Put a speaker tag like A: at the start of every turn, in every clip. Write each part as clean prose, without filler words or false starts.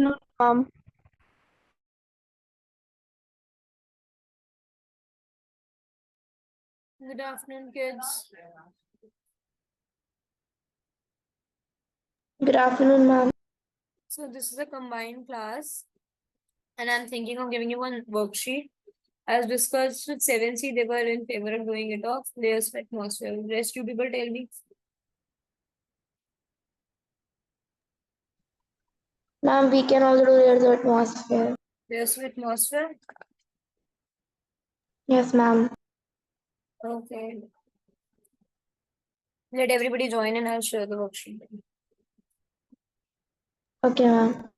A: afternoon, ma'am.
B: Good afternoon, kids.
A: Good afternoon, ma'am.
B: So this is a combined class, and I'm thinking of giving you one worksheet. As discussed with 7C, they were in favor of doing it off layers of atmosphere. Rest you people tell me.
A: Ma'am, we can also do layers of atmosphere.
B: Layers of atmosphere.
A: Yes, ma'am.
B: Okay. Let everybody join and I'll share the worksheet.
A: Okay, ma'am.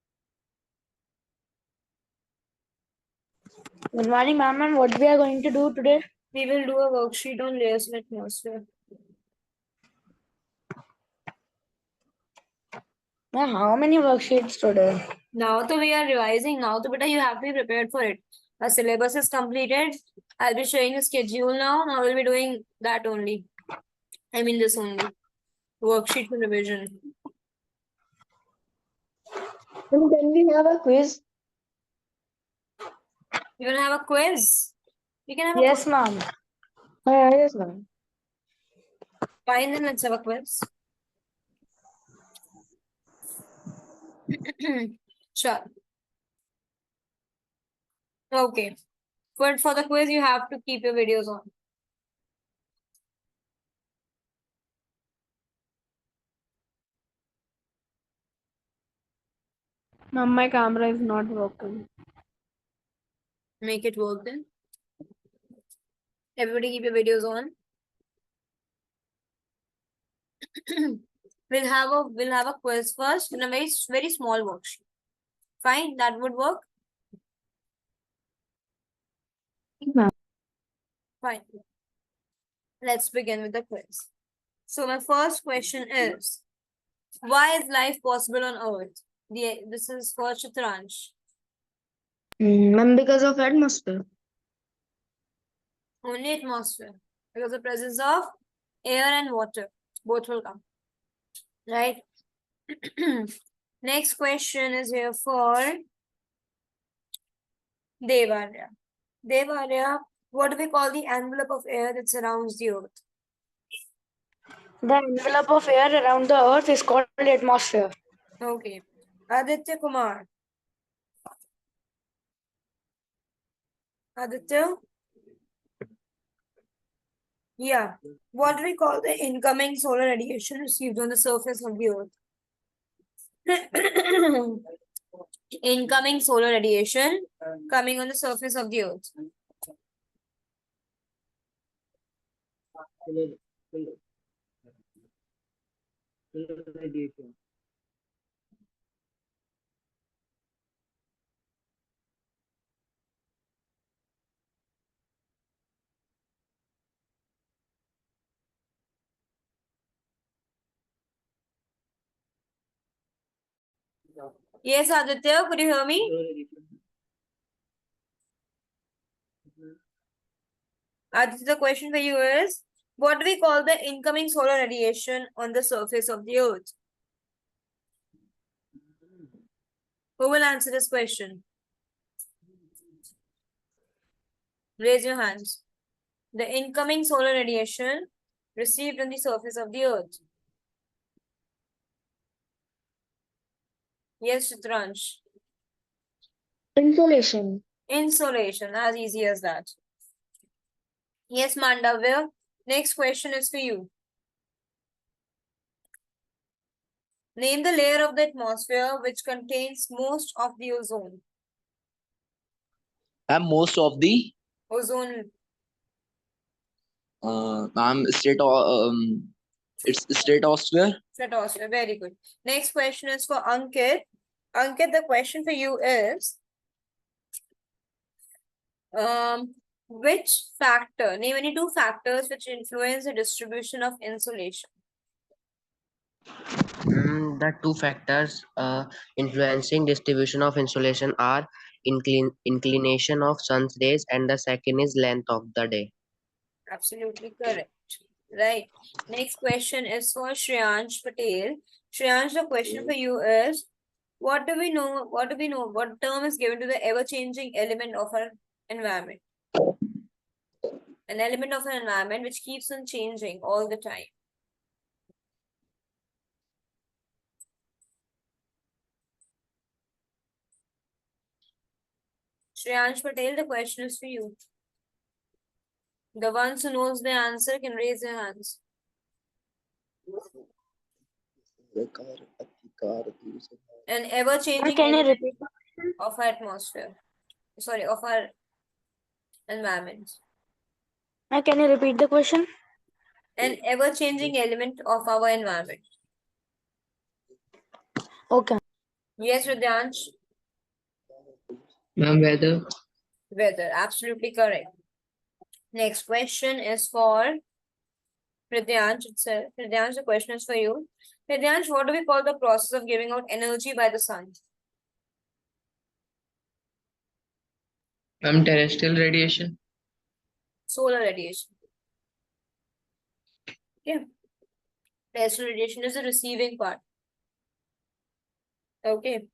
A: Good morning, ma'am. And what we are going to do today?
B: We will do a worksheet on layers of atmosphere.
A: Ma'am, how many worksheets today?
B: Now that we are revising, now to beta you have to be prepared for it. Our syllabus is completed. I'll be showing a schedule now. Now we'll be doing that only. I mean this only. Worksheet for revision.
A: Then can we have a quiz?
B: You want to have a quiz? We can have a
A: Yes,
B: quiz.
A: ma'am. Yes, ma'am.
B: Fine, then let's have a quiz. Sure. Okay. But for the quiz, you have to keep your videos on.
A: Ma'am, my camera is not working.
B: Make it work then. Everybody keep your videos on. we'll have a quiz first in a very small worksheet. Fine, that would work.
A: Ma'am.
B: Fine. Let's begin with the quiz. So my first question is, why is life possible on Earth? This is for Chitransh.
A: Ma'am, because of atmosphere.
B: Only atmosphere. Because the presence of air and water. Both will come. Right? Next question is here for Devarya. Devarya, what do we call the envelope of air that surrounds the Earth?
A: The envelope of air around the earth is called atmosphere.
B: Okay. Aditya Kumar. Aditya? Yeah. What do we call the incoming solar radiation received on the surface of the Earth? Incoming solar radiation coming on the surface of the Earth. Yes, Aditya, could you hear me? Aditya, the question for you is, what do we call the incoming solar radiation on the surface of the Earth? Who will answer this question? Raise your hands. The incoming solar radiation received on the surface of the Earth. Yes, Chitransh.
A: Insolation.
B: Insolation, as easy as that. Yes, Mandavya. Next question is for you. Name the layer of the atmosphere which contains most of the ozone.
C: And most of the
B: Ozone.
C: it's stratosphere.
B: Stratosphere. Very good. Next question is for Ankit. Ankit, the question for you is, which factor, name any two factors which influence the distribution of insolation?
D: The two factors influencing distribution of insolation are inclination of sun's rays, and the second is length of the day.
B: Absolutely correct. Right. Next question is for Shreyansh Patel. Shreyansh, the question for you is, What do we know? What do we know? What term is given to the ever-changing element of our environment? An element of an environment which keeps on changing all the time. Shreyansh Patel, the question is for you. The ones who knows the answer can raise their hands. An ever-changing
A: Can you
B: element
A: repeat?
B: of our atmosphere. Sorry, of our environment.
A: Can you repeat the question?
B: An ever-changing element of our environment.
A: Okay.
B: Yes, Rudyansh.
D: Ma'am, weather.
B: Weather, absolutely correct. Next question is for Pridyansh itself. Pridyansh, the question is for you. Pridyansh, what do we call the process of giving out energy by the sun?
D: Ma'am, terrestrial radiation.
B: Solar radiation. Okay. Terrestrial radiation is the receiving part. Okay.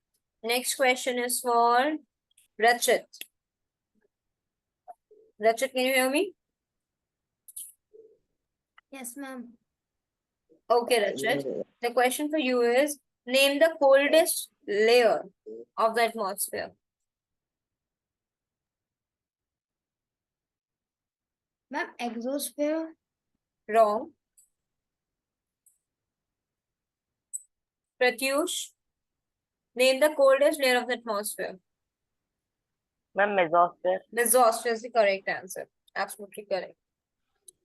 B: Next question is for Rachit. Rachit, can you hear me?
E: Yes, ma'am.
B: Okay, Rachit. The question for you is, name the coldest layer of the atmosphere.
E: Ma'am, exosphere.
B: Wrong. Pratyush, name the coldest layer of the atmosphere.
F: Ma'am, mesosphere.
B: Mesosphere is the correct answer. Absolutely correct.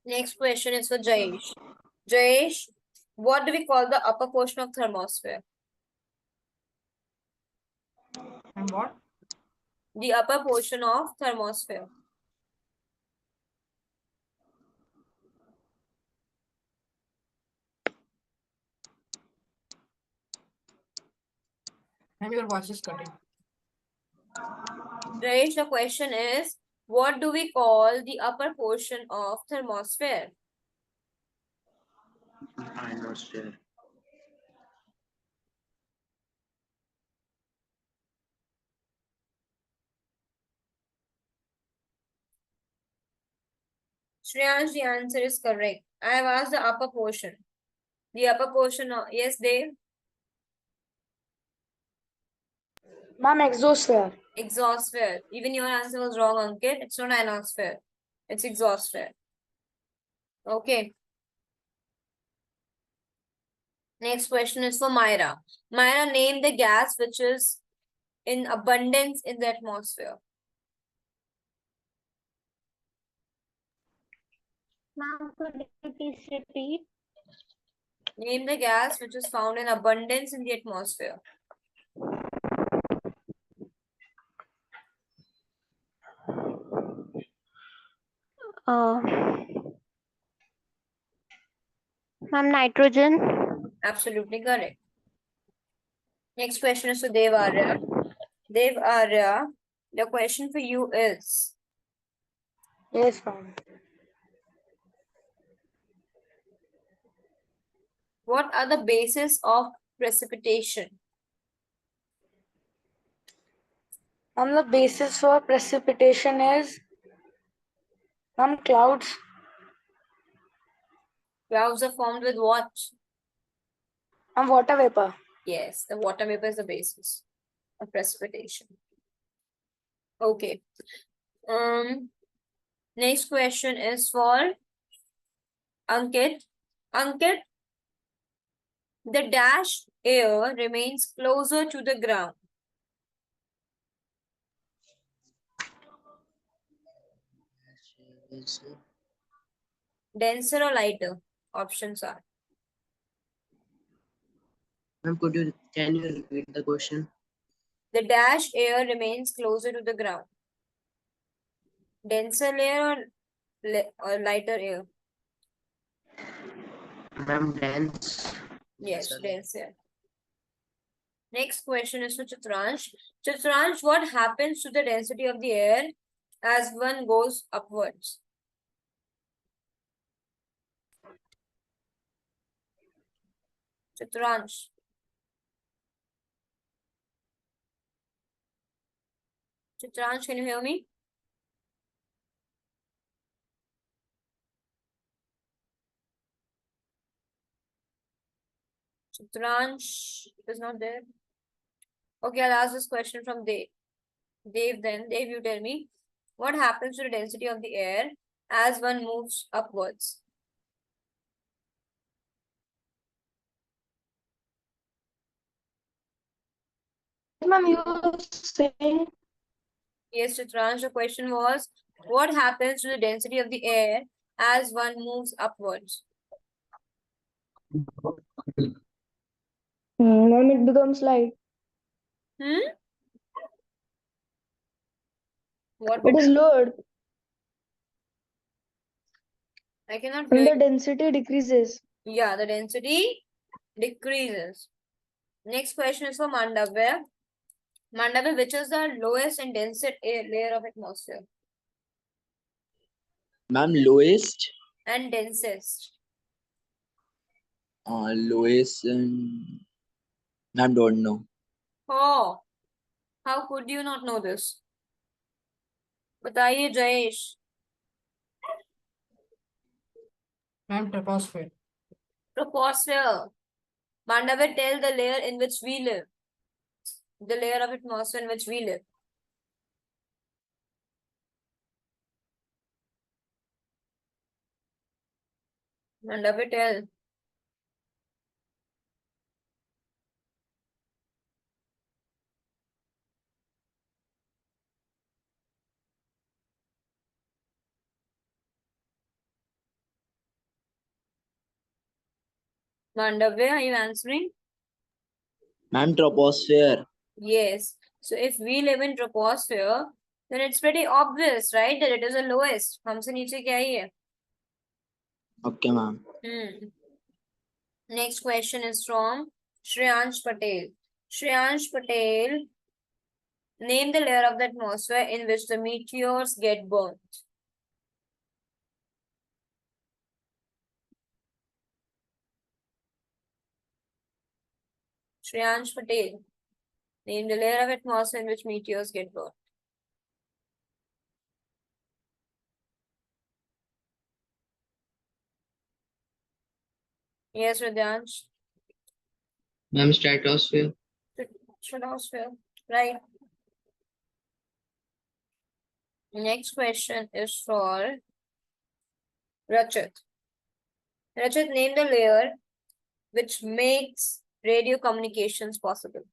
B: Next question is for Jayesh. Jayesh, what do we call the upper portion of thermosphere?
F: And what?
B: The upper portion of thermosphere.
F: Ma'am, your voice is cutting.
B: Jayesh, the question is, what do we call the upper portion of thermosphere?
D: Ionosphere.
B: Shreyansh, the answer is correct. I have asked the upper portion. The upper portion of, yes, Dave?
A: Ma'am, exosphere.
B: Exosphere. Even your answer was wrong, Ankit. It's not ionosphere. It's exosphere. Okay. Next question is for Myra. Myra, name the gas which is in abundance in the atmosphere.
E: Ma'am, could you please repeat?
B: Name the gas which is found in abundance in the atmosphere.
E: Uh, Ma'am, nitrogen.
B: Absolutely correct. Next question is for Dev Arya. Dev Arya, the question for you is,
A: Yes, ma'am.
B: what are the bases of precipitation?
A: The basis for precipitation is clouds.
B: Clouds are formed with what?
A: Water vapor.
B: Yes, the water vapor is the basis of precipitation. Okay. Next question is for Ankit. Ankit, the dash air remains closer to the ground. Denser or lighter? Options are.
D: Ma'am, can you repeat the question?
B: The dash air remains closer to the ground. Denser layer or lighter air?
D: Ma'am, dense.
B: Yes,
D: Denser.
B: denser. Next question is for Chitransh. Chitransh, what happens to the density of the air as one goes upwards? Chitransh. Chitransh, can you hear me? Chitransh is not there. Okay, I'll ask this question from Dave. Dave, you tell me, what happens to the density of the air as one moves upwards?
A: Ma'am, you saying
B: Yes, Chitransh, the question was, what happens to the density of the air as one moves upwards?
A: ma'am, it becomes light.
B: What
A: It is lowered
B: I cannot
A: and
B: hear
A: the
B: you.
A: density decreases.
B: Yeah, the density decreases. Next question is for Mandavya. Mandavya, which is the lowest and densest layer of atmosphere?
C: Ma'am, lowest.
B: And densest.
C: Lowest and ma'am don't know.
B: Oh, how could you not know this? बताइए Jayesh.
F: Ma'am, troposphere.
B: Troposphere. Mandavya, tell the layer in which we live. The layer of atmosphere in which we live. Mandavya, tell. Mandavya, are you answering?
C: Ma'am, troposphere.
B: Yes. So if we live in troposphere, then it's pretty obvious, right? That it is the lowest. हमसे नीचे क्या ही है?
C: Okay, ma'am.
B: Next question is from Shreyansh Patel. Shreyansh Patel, name the layer of the atmosphere in which the meteors get burnt. Shreyansh Patel, name the layer of atmosphere in which meteors get burnt. Yes, Radhansh.
D: Ma'am, stratosphere.
B: Stratosphere, right. Next question is for Rachit. Rachit, name the layer which makes radio communications possible.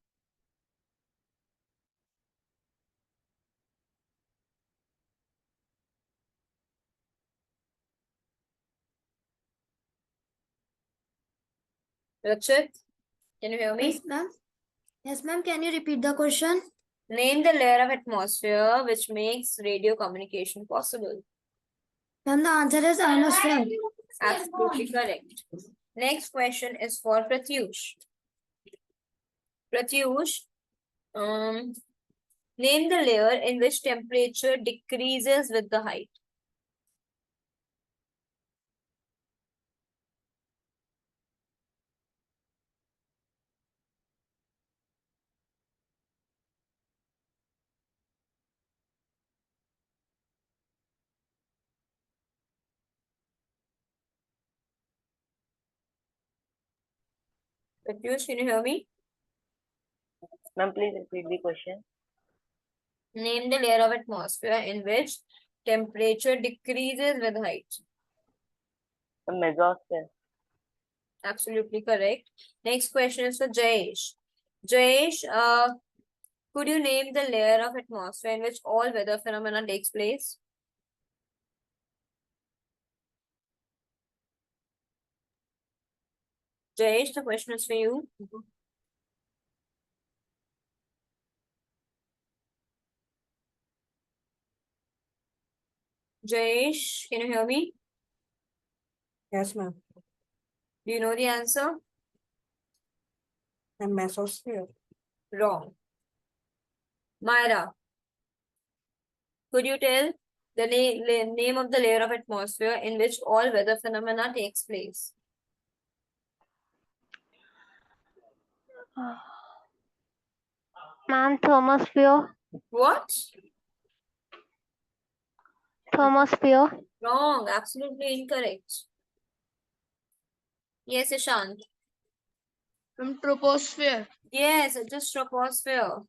B: Rachit, can you hear me?
E: Yes, ma'am. Yes, ma'am. Can you repeat the question?
B: Name the layer of atmosphere which makes radio communication possible.
E: Ma'am, the answer is ionosphere.
B: Absolutely correct. Next question is for Pratyush. Pratyush, name the layer in which temperature decreases with the height. Pratyush, can you hear me?
F: Ma'am, please repeat the question.
B: Name the layer of atmosphere in which temperature decreases with height.
F: The mesosphere.
B: Absolutely correct. Next question is for Jayesh. Jayesh, could you name the layer of atmosphere in which all weather phenomena takes place? Jayesh, the question is for you. Jayesh, can you hear me?
F: Yes, ma'am.
B: Do you know the answer?
F: And mesosphere.
B: Wrong. Myra, could you tell the name of the layer of atmosphere in which all weather phenomena takes place?
E: Ma'am, thermosphere.
B: What?
G: Thermosphere.
B: Wrong. Absolutely incorrect. Yes, Ishant.
A: Troposphere.
B: Yes, it's just troposphere.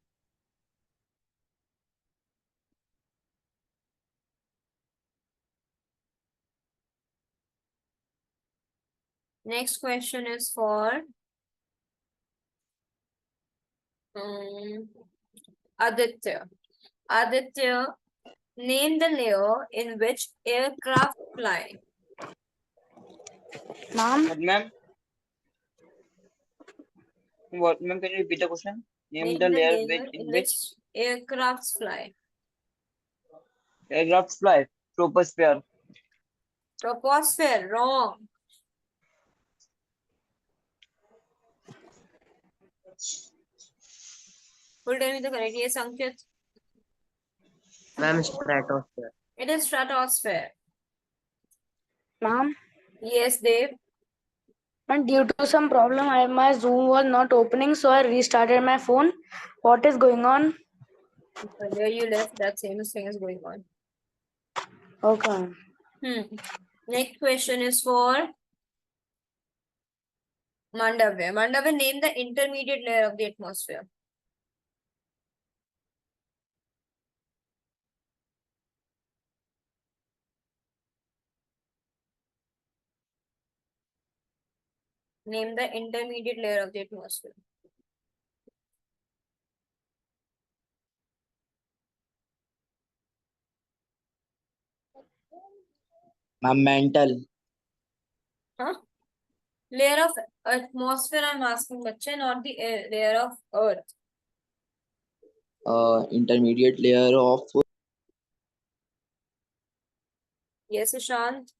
B: Next question is for Aditya. Aditya, name the layer in which aircraft fly.
A: Ma'am,
F: What, ma'am? What, ma'am? Can you repeat the question? Name
B: Name
F: the
B: the
F: layer
B: layer
F: in
B: in
F: which
B: which aircrafts fly.
F: aircraft fly. Troposphere.
B: Troposphere, wrong. Who tell me the correct? Yes, Ankit.
D: Ma'am, stratosphere.
B: It is stratosphere.
A: ma'am.
B: Yes, Dev.
A: And due to some problem, my Zoom was not opening, so I restarted my phone. What is going on?
B: Where you left, that same thing is going on.
A: Okay.
B: Next question is for Mandavya. Mandavya, name the intermediate layer of the atmosphere. Name the intermediate layer of the atmosphere.
C: Ma'am, mental.
B: Huh? Layer of atmosphere, I'm asking, bache, not the layer of earth.
C: Intermediate layer of
B: Yes, Ishant.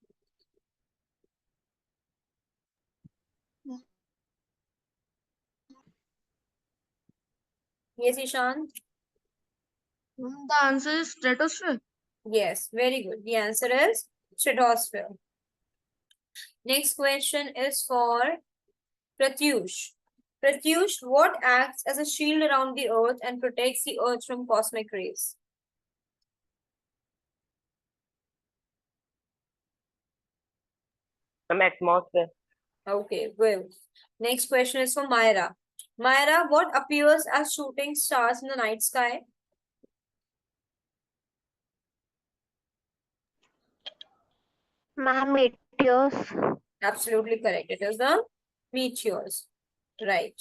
B: Yes, Ishant.
A: The answer is stratosphere.
B: Yes, very good. The answer is stratosphere. Next question is for Pratyush. Pratyush, what acts as a shield around the earth and protects the earth from cosmic rays?
F: Some atmosphere.
B: Okay, well. Next question is for Myra. Myra, what appears as shooting stars in the night sky?
G: Ma'am, meteors.
B: Absolutely correct. It is the meteors. Right.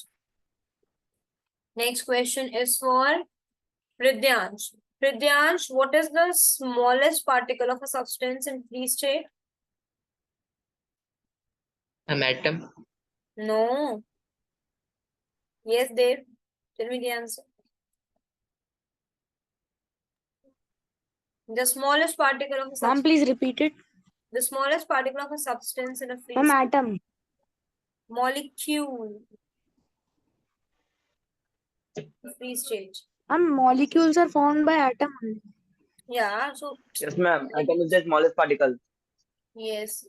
B: Next question is for Pridyansh. Pridyansh, what is the smallest particle of a substance in free state?
D: An atom.
B: No. Yes, Dave. Tell me the answer. The smallest particle of a
A: Ma'am,
B: substance.
A: please repeat it.
B: The smallest particle of a substance in a free
A: Ma'am,
B: state.
A: atom.
B: Molecule. Free state.
A: Molecules are formed by atom.
B: Yeah, so
F: Yes, ma'am. Atom is the smallest particle.
B: yes.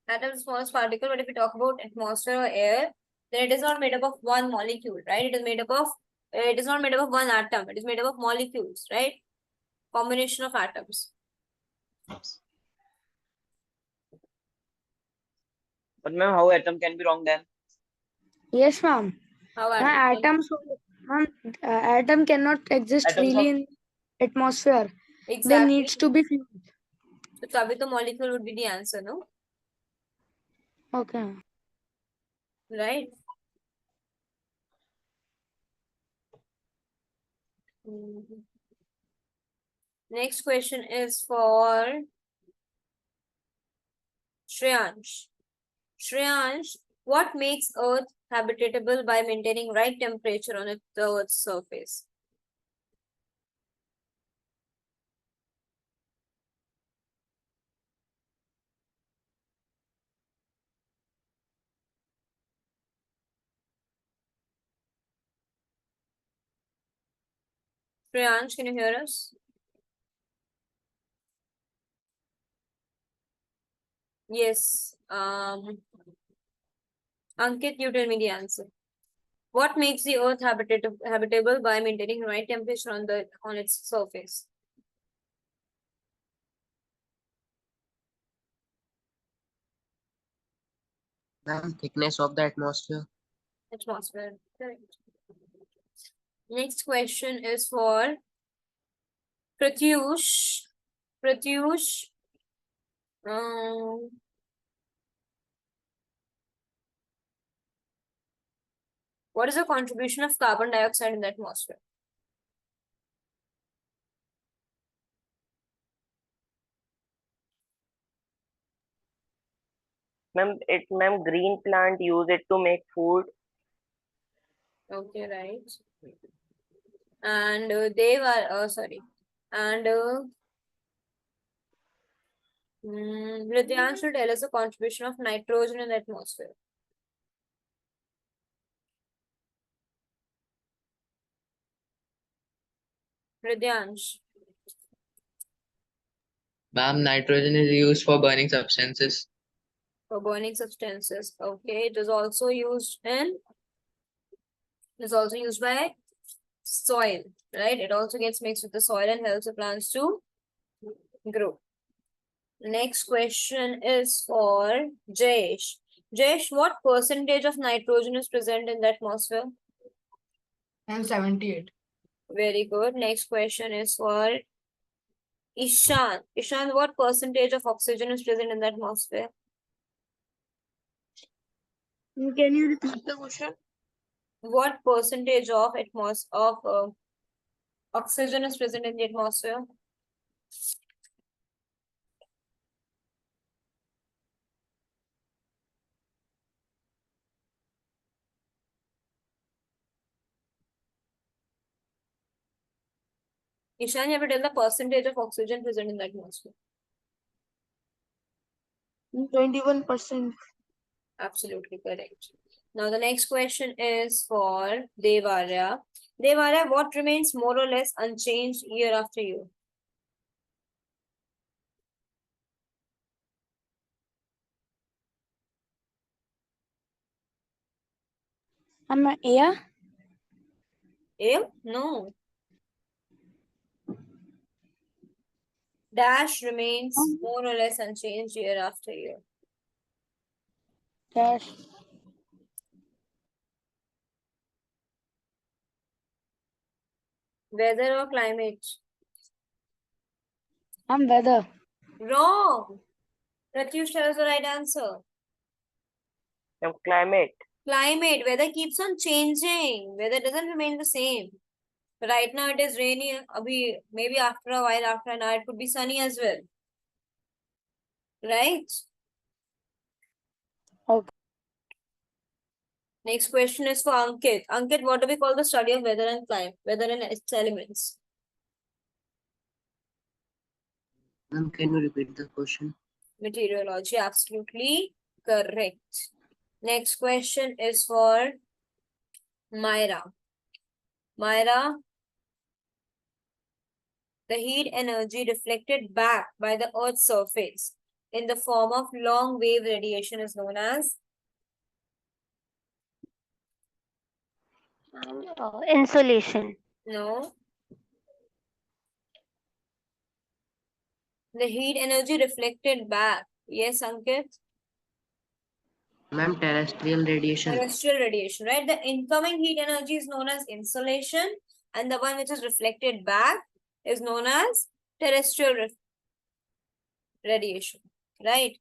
B: Atom is the smallest particle, but if we talk about atmosphere or air, then it is not made up of one molecule, right? It is made up of it is not made up of one atom. It is made up of molecules, right? Combination of atoms.
F: But ma'am, how atom can be wrong then?
A: Yes, ma'am.
B: How
A: Atoms, ma'am, atom cannot exist
F: Atoms
A: freely
F: of
A: in atmosphere. They
B: exactly.
A: needs to be fused.
B: So Tabi the molecule would be the answer, no?
A: Okay.
B: Right? Mhm. Next question is for Shreyansh. Shreyansh, what makes Earth habitable by maintaining right temperature on the Earth's surface? Shreyansh, can you hear us? Yes. Ankit, you tell me the answer. What makes the Earth habitable by maintaining right temperature on its surface?
D: Ma'am, thickness of the atmosphere.
B: Atmosphere. Correct. Next question is for Pratyush. Pratyush. Um, what is the contribution of carbon dioxide in the atmosphere?
F: Ma'am, green plant use it to make food.
B: Okay, right. And they were, sorry. And Vidyan should tell us the contribution of nitrogen in the atmosphere. Vidyansh,
G: Ma'am, nitrogen is used for burning substances.
B: for burning substances. Okay, it is also used in, it is also used by soil, right? It also gets mixed with the soil and helps the plants to grow. Next question is for Jayesh. Jayesh, what percentage of nitrogen is present in the atmosphere?
H: And 78.
B: Very good. Next question is for Ishan. Ishan, what percentage of oxygen is present in the atmosphere?
H: Can you repeat the question?
B: What percentage of oxygen is present in the atmosphere? Ishan, you have to tell the percentage of oxygen present in the atmosphere.
H: 21%.
B: Absolutely correct. Now the next question is for Devarya. Devarya, what remains more or less unchanged year after year?
A: Air.
B: Air? No. Dash remains more or less unchanged year after year.
A: Dash.
B: Weather or climate?
A: Weather.
B: Wrong. Pratyush, tell us the right answer.
F: Ma'am, climate.
B: Climate. Weather keeps on changing. Weather doesn't remain the same. Right now it is rainy. Maybe after a while, after an hour, it could be sunny as well. Right?
A: Okay.
B: Next question is for Ankit. Ankit, what do we call the study of weather and climate? Weather and its elements.
D: Ma'am, can you repeat the question?
B: Meteorology, absolutely correct. Next question is for Myra. Myra, the heat energy reflected back by the Earth's surface in the form of long wave radiation is known as
I: Insulation.
B: no. The heat energy reflected back. Yes, Ankit.
D: Ma'am, terrestrial radiation.
B: Terrestrial radiation, right? The incoming heat energy is known as insolation, and the one which is reflected back is known as terrestrial radiation, right?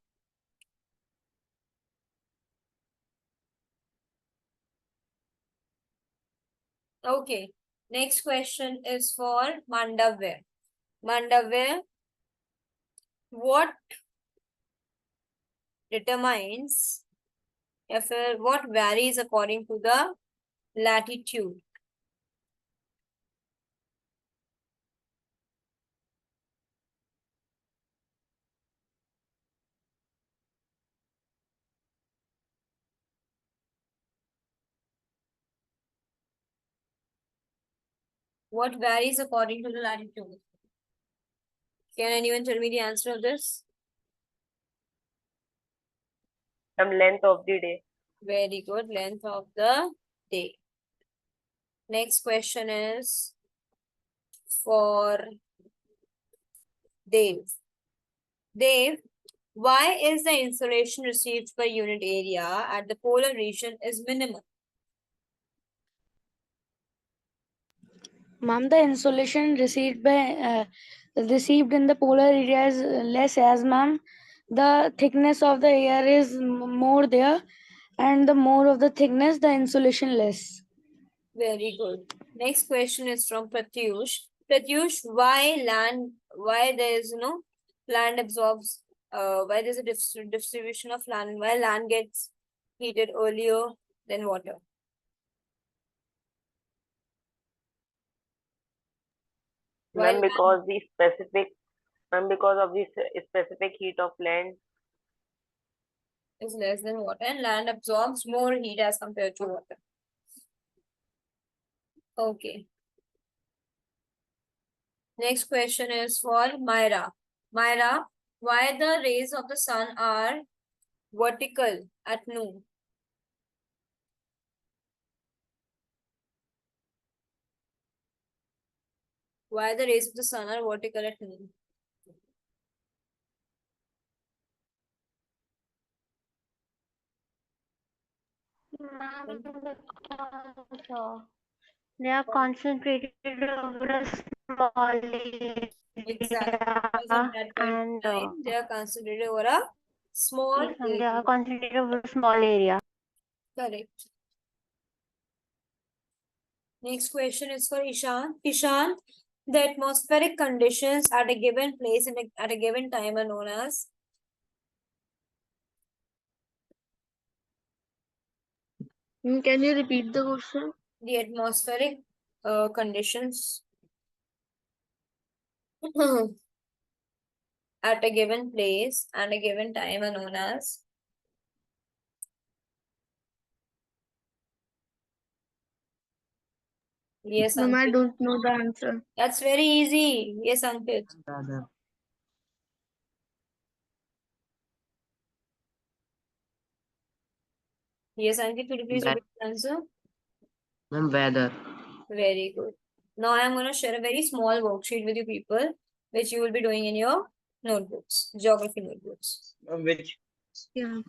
B: Okay. Next question is for Mandavya. Mandavya, what determines what varies according to the latitude? What varies according to the latitude? Can anyone tell me the answer of this?
F: Ma'am, length of the day.
B: Very good. Length of the day. Next question is for Dev. Dev, Why is the insolation received per unit area at the polar region is minimum?
A: Ma'am, the insolation received in the polar area is less, as ma'am the thickness of the air is more there, and the more of the thickness, the insolation less.
B: Very good. Next question is from Pratyush. Pratyush, why there's land absorbs, why there's a distribution of land, why land gets heated earlier than water? Why
F: Ma'am, because the specific, ma'am, because of the specific heat of land.
B: is less than water and land absorbs more heat as compared to water. Okay. Next question is for Myra. Myra, why the rays of the sun are vertical at noon? Why the rays of the sun are vertical at noon?
I: They are concentrated over a small
B: Exactly.
I: area
B: Because at that point
I: and
B: of time, they are concentrated over a small
I: yes, and they
B: area.
I: are concentrated over a small area.
B: Correct. Next question is for Ishan. Ishan, the atmospheric conditions at a given place and at a given time are known as
H: Can you repeat the question?
B: the atmospheric conditions at a given place and a given time are known as. Yes,
H: Ma'am, I
B: Ankit.
H: don't know the answer.
B: That's very easy. Yes, Ankit.
D: Brother.
B: Yes, Ankit, could you please repeat the answer?
D: Ma'am, weather.
B: Very good. Now I am going to share a very small worksheet with you people, which you will be doing in your notebooks, geography notebooks.
C: Which?
H: Yeah.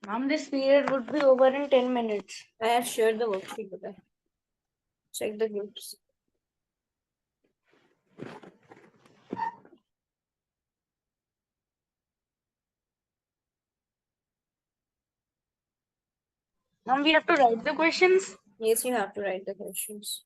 A: Ma'am, this period would be over in 10 minutes.
B: I have shared the worksheet with you. Check the groups.
A: Ma'am, we have to write the questions.
B: Yes, you have to write the questions.